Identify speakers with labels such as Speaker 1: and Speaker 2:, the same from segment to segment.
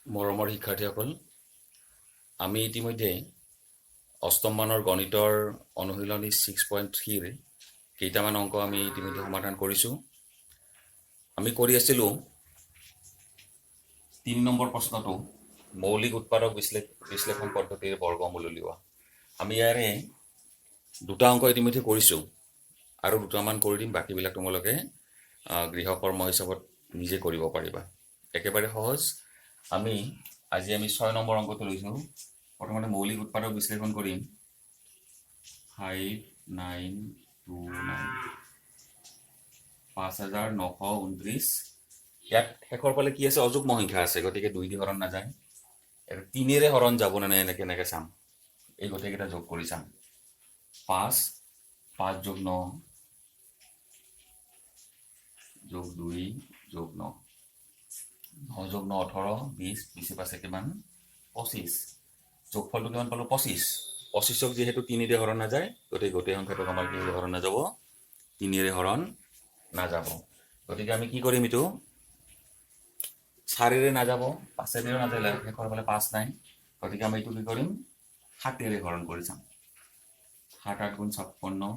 Speaker 1: মৰমৰ শিক্ষাৰ্থীসকল, আমি ইতিমধ্যে অষ্টম মানৰ গণিতৰ অনুশীলনী 6.3 কেইটামান অংক আমি ইতিমধ্যে সমাধান কৰিছোঁ। আমি কৰি আছিলোঁ 3 নম্বৰ প্ৰশ্নটো মৌলিক উৎপাদক বিশ্লেষণ পদ্ধতিৰ বৰ্গমূল উলিওৱা। আমি ইয়াৰে দুটা অংক ইতিমধ্যে কৰিছোঁ আৰু দুটামান কৰি দিম, বাকীবিলাক তোমালোকে গৃহকৰ্ম হিচাপত নিজে কৰিব পাৰিবা। একেবাৰে সহজ। আজি আমি 6 নম্বৰ অংকটো লৈছোঁ। প্ৰথমতে মৌলিক উৎপাদক বিশ্লেষণ কৰিম। 5929 5929। ইয়াত শেষৰ ফালে কি আছে? অযুগ্ম সংখ্যা আছে, গতিকে 2 দি হৰণ নাযায়। 3ৰে হৰণ যাব নে এনেকে চাম। এই গোটেইকেইটা যোগ কৰি চাম। 5 যোগ 9 যোগ 2 যোগ 9 9 যোগ 9 18 20 20 পাছে কিমান? 25। যোগফলটো কিমান পালো? 25। 25ক যিহেতু 3ৰে হৰণ নাযায়, গতিকে গোটেই সংখ্যাটোক আমাৰ কিহেৰে হৰণ নাযাব? 3ৰে হৰণ নাযাব। গতিকে আমি কি কৰিম? এইটো 4ৰে নাযাব, 5ৰেও নাযায়, শেষৰ ফালে 5 নাই। গতিকে আমি এইটো কি কৰিম? 7ৰে হৰণ কৰি চাম। 7 8 গুণ 56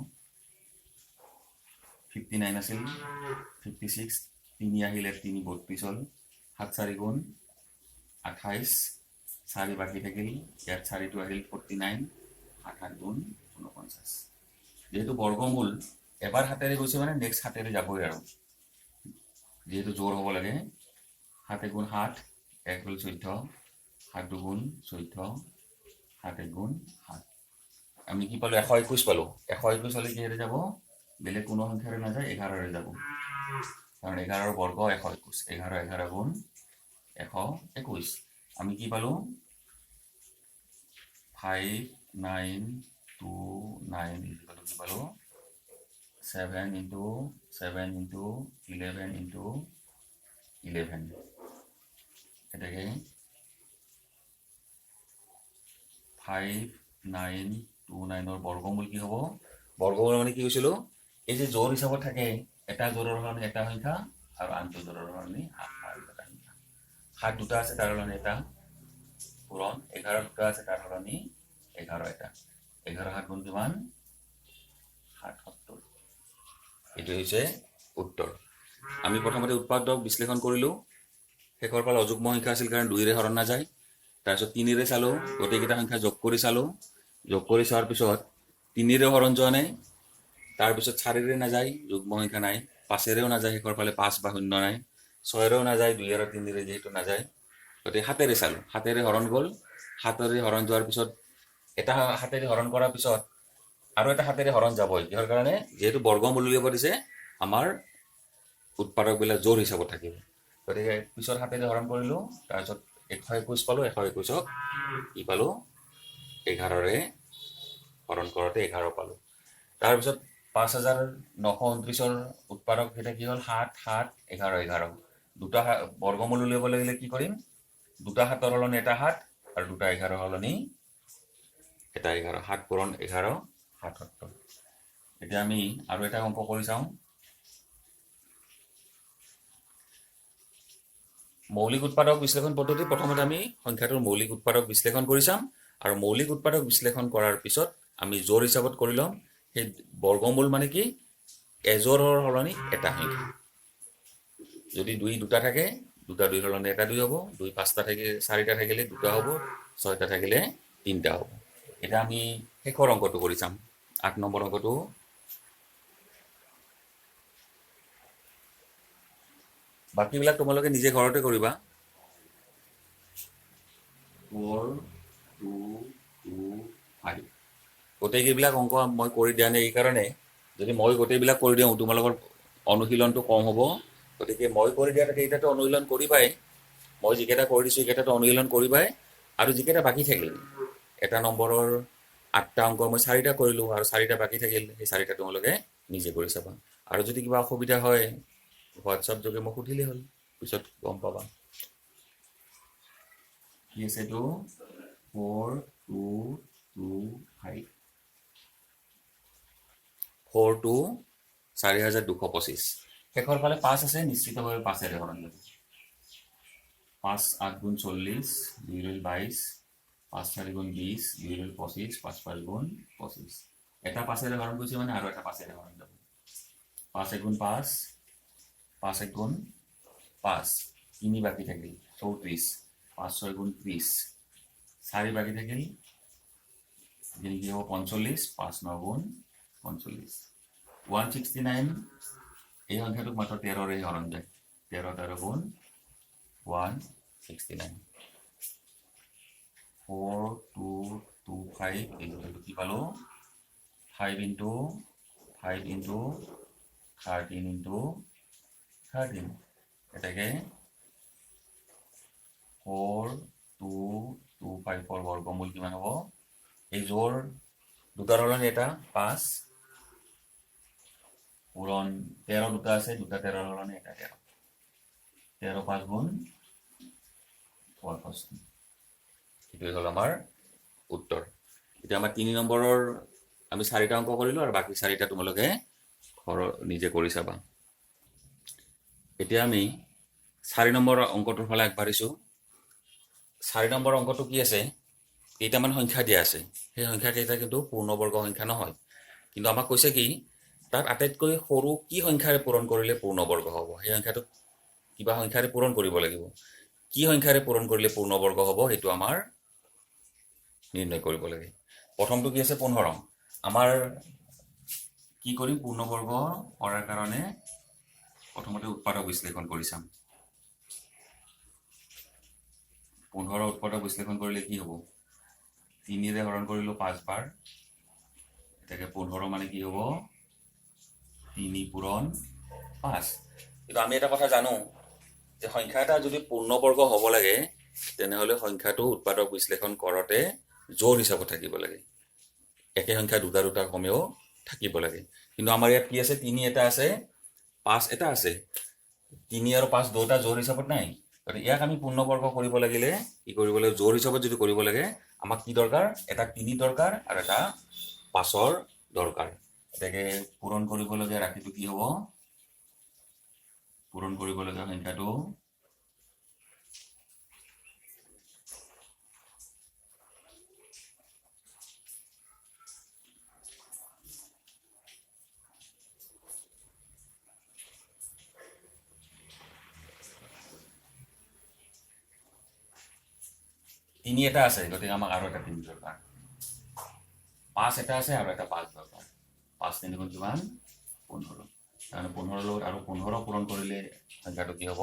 Speaker 1: 59 আছিল, 56। 3 আহিলে 3 32 হ'ল। 7 4 গুণ 28, 4 বাকী থাকিল, ইয়াত 4টো আহিল 49, 8 8 গুণ 49। যেহেতু বৰ্গমূল এবাৰ 7ৰে গৈছে মানে নেক্সট 7ৰে যাবই আৰু, যেহেতু জোৰ হ'ব লাগে। 7 গুণ 7, 1 হ'ল 14, 7 দুগুণ 14, 7 1 গুণ 7। আমি কি পালো? 121 পালো। 121 হলে কিহেৰে যাব? বেলেগ কোনো সংখ্যাৰে নাযায়, 11ৰে যাব। কাৰণ 11ৰ বৰ্গ 121। 11 11 গুণ 121। আমি কি পালো? 5929 কি পালো? 7 into 7 into 11 into 11। এটাকে 5929ৰ বৰ্গমূল কি হ'ব? বৰ্গমূল মানে কি কৈছিলো? এই যে জোৰ হিচাপত থাকে, এটা জোৰৰ সলনি এটা সংখ্যা আৰু আনটো জোৰৰ সলনি এটা সংখ্যা। 7 দুটা আছে, তাৰ সলনি এটা পূৰণ। 11 দুটা আছে, তাৰ সলনি 11 এটা। 11 7 গুণ কিমান? 77। এইটো হৈছে উত্তৰ। আমি প্ৰথমতে উৎপাদক বিশ্লেষণ কৰিলো। শেষৰ ফালে অযুগ্ম সংখ্যা আছিল কাৰণ 2ৰে হৰণ নাযায়। তাৰপিছত 3ৰে চালো, গোটেইকেইটা সংখ্যা যোগ কৰি চালো। যোগ কৰি চোৱাৰ পিছত 3ৰে হৰণ যোৱা নাই, তাৰপিছত 4ৰে নাযায়, যুগ্ম সংখ্যা নাই। 5ৰেও নাযায়, শেষৰ ফালে 5 বা 0 নাই। 6ৰেও নাযায়, 2 আৰু 3ৰে যিহেতু নাযায়, গতিকে 7ৰে চালো। 7ৰে হৰণ গ'ল। 7ৰে হৰণ যোৱাৰ পিছত এটা 7ৰে হৰণ কৰাৰ পিছত আৰু এটা 7ৰে হৰণ যাবই। কিহৰ কাৰণে? যিহেতু বৰ্গমূল উলিয়াব দিছে, আমাৰ উৎপাদকবিলাক জোৰ হিচাপত থাকিব। গতিকে পিছত 7ৰে হৰণ কৰিলো, তাৰপিছত 121 পালো। 121ক কি পালো? 11ৰে হৰণ কৰোঁতে 11 পালো। তাৰপিছত 5929ৰ উৎপাদক কেইটা কি হ'ল? 7 7 11 11। দুটা বৰ্গমূল উলিয়াব লাগিলে কি কৰিম? দুটা 7ৰ সলনি এটা 7 আৰু দুটা 11ৰ সলনি এটা 11। 7 পূৰণ 11 77। এতিয়া আমি আৰু এটা অংক কৰি চাওঁ। মৌলিক উৎপাদক বিশ্লেষণ পদ্ধতি। প্ৰথমতে আমি সংখ্যাটোৰ মৌলিক উৎপাদক বিশ্লেষণ কৰি চাম, আৰু মৌলিক উৎপাদক বিশ্লেষণ কৰাৰ পিছত আমি জোৰ হিচাপত কৰি ল'ম। সেই বৰ্গমূল মানে কি? এজোৰৰ সলনি এটা সংখ্যা। যদি 2 দুটা থাকে, দুটা 2ৰ সলনি এটা 2 হ'ব। 2 5টা থাকিলে 4টা থাকিলে 2টা হ'ব। 6টা থাকিলে 3টা হ'ব। এতিয়া আমি শেষৰ অংকটো কৰি চাম। 8 নম্বৰ অংকটো। বাকীবিলাক তোমালোকে নিজে ঘৰতে কৰিবা। 4 2 2 5। গোটেইকেইবিলাক অংক মই কৰি দিয়া নাই এইকাৰণে, যদি মই গোটেইবিলাক কৰি দিওঁ তোমালোকৰ অনুশীলনটো কম হ'ব। গতিকে মই কৰি দিয়া কেইটাতো অনুশীলন কৰিবাই। মই যিকেইটা কৰি দিছোঁ সেইকেইটাতো অনুশীলন কৰিবাই। আৰু যিকেইটা বাকী থাকিল, এটা নম্বৰৰ 8টা অংক মই 4টা কৰিলোঁ, আৰু 4টা বাকী থাকিল, সেই 4টা তোমালোকে নিজে কৰি চাবা। আৰু যদি কিবা অসুবিধা হয় হোৱাটছআপ যোগে মোক সুধিলেই হ'ল, পিছত গম পাবা। কি আছে এইটো? 4 2 2 5। 4 2 4225। শেষৰ ফালে 5 আছে, নিশ্চিতভাৱে 5ৰে হৰণ যাব। 5 8 গুণ 40, 2 রুল 22, 5 4 গুণ 20, 2 রুল 25, 5 5 গুণ 25। এটা পাঁচেৰে হৰণ কৰিছে মানে আৰু এটা পাঁচেৰে হৰণ যাব। 5 1 গুণ 5, 5 1 গুণ 5, 3 বাকি থাকিল 34, 5 6 গুণ 30, 4 বাকি থাকিল যিনি কি হ'ব 45, 5 9 গুণ 45, 169। এই সংখ্যাটোক মাত্ৰ 13ৰে হৰণ যায়। 13 13 গুণ 169, 4 2 2 5 এইটো কি পালো 5 into 5 into 13 into 13 এটাকে 4 2 2 5 ৰ বৰ্গমূল কিমান হ'ব? এই জোৰ দুটাৰ হলনি এটা 5 পূৰণ 13 দুটা আছে, দুটা 13 হলনি এটা 13, 13 5 গুণ 65। এইটোৱে হ'ল আমাৰ উত্তৰ। এতিয়া আমাৰ 3 নম্বৰৰ আমি 4টা অংক কৰিলো আৰু বাকি 4টা তোমালোকে ঘৰ নিজে কৰি চাবা। এতিয়া আমি 4 নম্বৰ অংকটোৰ ফালে আগবাঢ়িছো। 4 নম্বৰ অংকটো কি আছে? কেইটামান সংখ্যা দিয়া আছে। সেই সংখ্যা কেইটা কিন্তু পূৰ্ণবৰ্গ সংখ্যা নহয়, কিন্তু আমাক কৈছে কি তাত আটাইতকৈ সৰু কি সংখ্যাৰে পূৰণ কৰিলে পূৰ্ণবৰ্গ হ'ব। সেই সংখ্যাটো কিবা সংখ্যাৰে পূৰণ কৰিব লাগিব। কি সংখ্যাৰে পূৰণ কৰিলে পূৰ্ণবৰ্গ হ'ব সেইটো আমাৰ নিৰ্ণয় কৰিব লাগে। প্ৰথমটো কি আছে 15। আমাৰ কি কৰিম পূৰ্ণবৰ্গ কৰাৰ কাৰণে প্ৰথমতে উৎপাদক বিশ্লেষণ কৰি চাম। 15 উৎপাদক বিশ্লেষণ কৰিলে কি হ'ব? 3ৰে হৰণ কৰিলো 5 বাৰ, এটাকে 15 মানে কি হ'ব 3 পূৰণ 5। কিন্তু আমি এটা কথা জানো যে সংখ্যা এটা যদি পূৰ্ণবৰ্গ হ'ব লাগে তেনেহ'লে সংখ্যাটো উৎপাদক বিশ্লেষণ কৰোঁতে জোৰ হিচাপত থাকিব লাগে। একে সংখ্যা দুটা দুটা কমেও থাকিব লাগে। কিন্তু আমাৰ ইয়াত কি আছে 3 এটা আছে 5 এটা আছে, 3 আৰু 5 দুটা জোৰ হিচাপত নাই। গতিকে ইয়াক আমি পূৰ্ণবৰ্গ কৰিব লাগিলে কি কৰিব লাগিব? জোৰ হিচাপত যদি কৰিব লাগে আমাক কি দৰকাৰ? এটা 3 দৰকাৰ আৰু এটা 5ৰ দৰকাৰ। এটাকে পূৰণ কৰিবলগীয়া ৰাশিটো কি হ'ব? পূৰণ কৰিবলগীয়া সংখ্যাটো তিনি এটা আছে, গতিকে আমাক আৰু এটা 3 দৰকাৰ। 5 এটা আছে আৰু এটা 5 দৰকাৰ। 5 3 গুণ কিমান? 15। তাৰমানে 15 লগত আৰু 15 পূৰণ কৰিলে সংখ্যাটো কি হ'ব?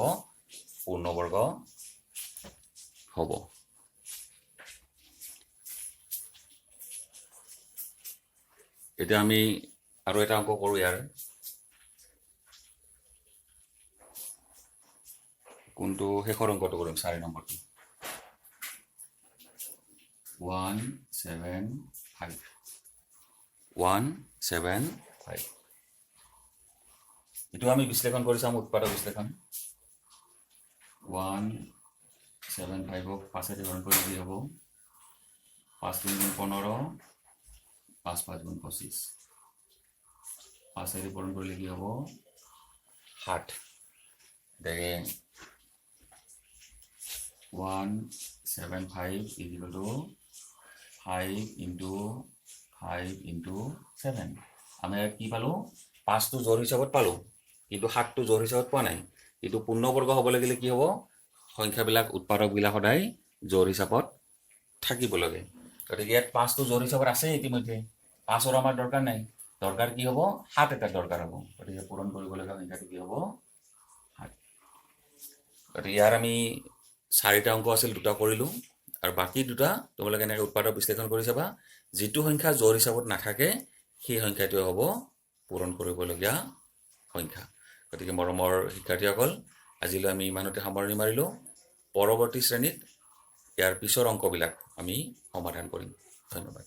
Speaker 1: পূৰ্ণবৰ্গ হ'ব। এতিয়া আমি আৰু এটা অংক কৰোঁ ইয়াৰ। কোনটো শেষৰ অংকটো কৰিম? 4 নম্বৰটো 175 175। এইটো আমি বিশ্লেষণ কৰি চাম উৎপাদক বিশ্লেষণ। 175ক 5ৰে হৰণ কৰি কি হ'ব? 5 3 গুণ 15, 5 5 গুণ 25, 5ৰে পূৰণ কৰিলে কি হ'ব? 7। এটাকে 175 equal to 5 into 5 into 7। আমি কি পালো? 5টো জোৰ হিচাপত পালো, কিন্তু 7টো জোৰ হিচাপত পোৱা নাই। কিন্তু পূৰ্ণবৰ্গ হ'ব লাগিলে কি হ'ব? সংখ্যাবিলাক উৎপাদকবিলাক সদায় জোৰ হিচাপত থাকিব লাগে। গতিকে ইয়াত 5টো জোৰ হিচাপত আছে ইতিমধ্যে, 5ৰ আমাৰ দৰকাৰ নাই। দৰকাৰ কি হ'ব? 7 এটা দৰকাৰ হ'ব। গতিকে পূৰণ কৰিবলগীয়া সংখ্যাটো কি হ'ব? 7। গতিকে ইয়াৰ আমি 4টা অংক আছিল, 2টা কৰিলোঁ আৰু বাকী 2টা তোমালোকে এনেকৈ উৎপাদক বিশ্লেষণ কৰি চাবা। যিটো সংখ্যা জোৰ হিচাপত নাথাকে সেই সংখ্যাটোৱে হ'ব পূৰণ কৰিবলগীয়া সংখ্যা। গতিকে মৰমৰ শিক্ষাৰ্থীসকল, আজিলৈ আমি ইমানতে সামৰণি মাৰিলোঁ। পৰৱৰ্তী শ্ৰেণীত ইয়াৰ পিছৰ অংকবিলাক আমি সমাধান কৰিম। ধন্যবাদ।